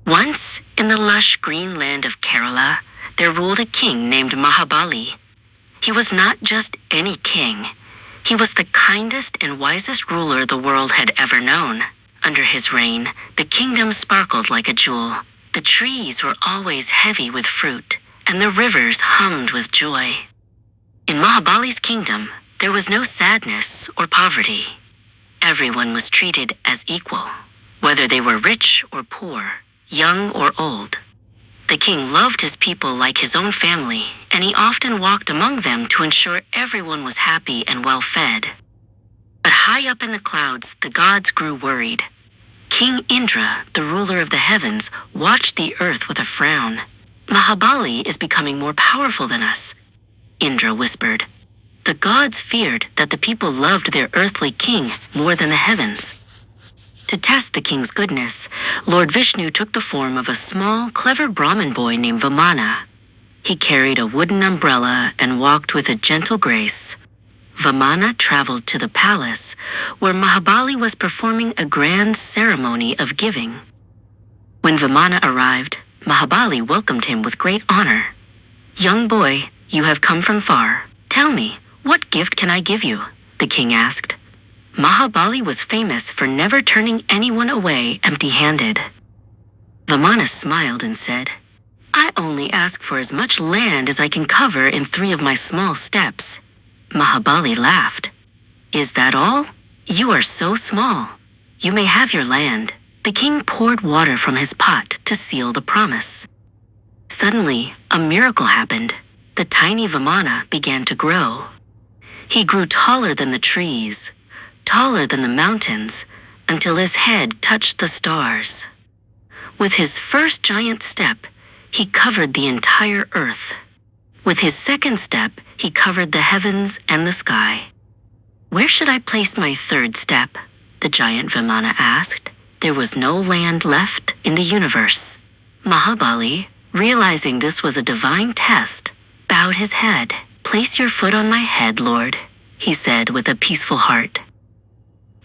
Once, in the lush green land of Kerala, there ruled a king named Mahabali. He was not just any king. He was the kindest and wisest ruler the world had ever known. Under his reign, the kingdom sparkled like a jewel. The trees were always heavy with fruit, and the rivers hummed with joy. In Mahabali's kingdom, there was no sadness or poverty. Everyone was treated as equal, whether they were rich or poor, young or old. The king loved his people like his own family, and he often walked among them to ensure everyone was happy and well fed. But high up in the clouds, the gods grew worried. King Indra, the ruler of the heavens, watched the earth with a frown. "Mahabali is becoming more powerful than us," Indra whispered. The gods feared that the people loved their earthly king more than the heavens. To test the king's goodness, Lord Vishnu took the form of a small, clever Brahmin boy named Vamana. He carried a wooden umbrella and walked with a gentle grace. Vamana traveled to the palace, where Mahabali was performing a grand ceremony of giving. When Vamana arrived, Mahabali welcomed him with great honor. "Young boy, you have come from far. Tell me, what gift can I give you?" the king asked. Mahabali was famous for never turning anyone away empty-handed. Vamana smiled and said, "I only ask for as much land as I can cover in 3 of my small steps." Mahabali laughed. "Is that all? You are so small. You may have your land." The king poured water from his pot to seal the promise. Suddenly, a miracle happened. The tiny Vamana began to grow. He grew taller than the trees, taller than the mountains, until his head touched the stars. With his first giant step, he covered the entire earth. With his second step, he covered the heavens and the sky. "Where should I place my 3rd step?" the giant Vamana asked. There was no land left in the universe. Mahabali, realizing this was a divine test, bowed his head. "Place your foot on my head, Lord," he said with a peaceful heart.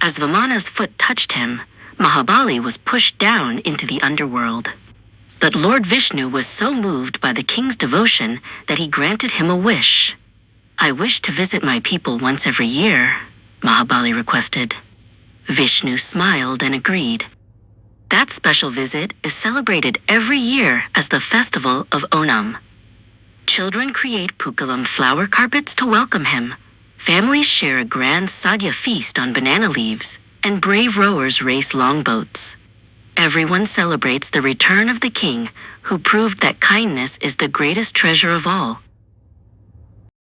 As Vamana's foot touched him, Mahabali was pushed down into the underworld. But Lord Vishnu was so moved by the king's devotion that he granted him a wish. "I wish to visit my people once every year," Mahabali requested. Vishnu smiled and agreed. That special visit is celebrated every year as the festival of Onam. Children create pukalam flower carpets to welcome him. Families share a grand sadhya feast on banana leaves, and brave rowers race longboats. Everyone celebrates the return of the king, who proved that kindness is the greatest treasure of all.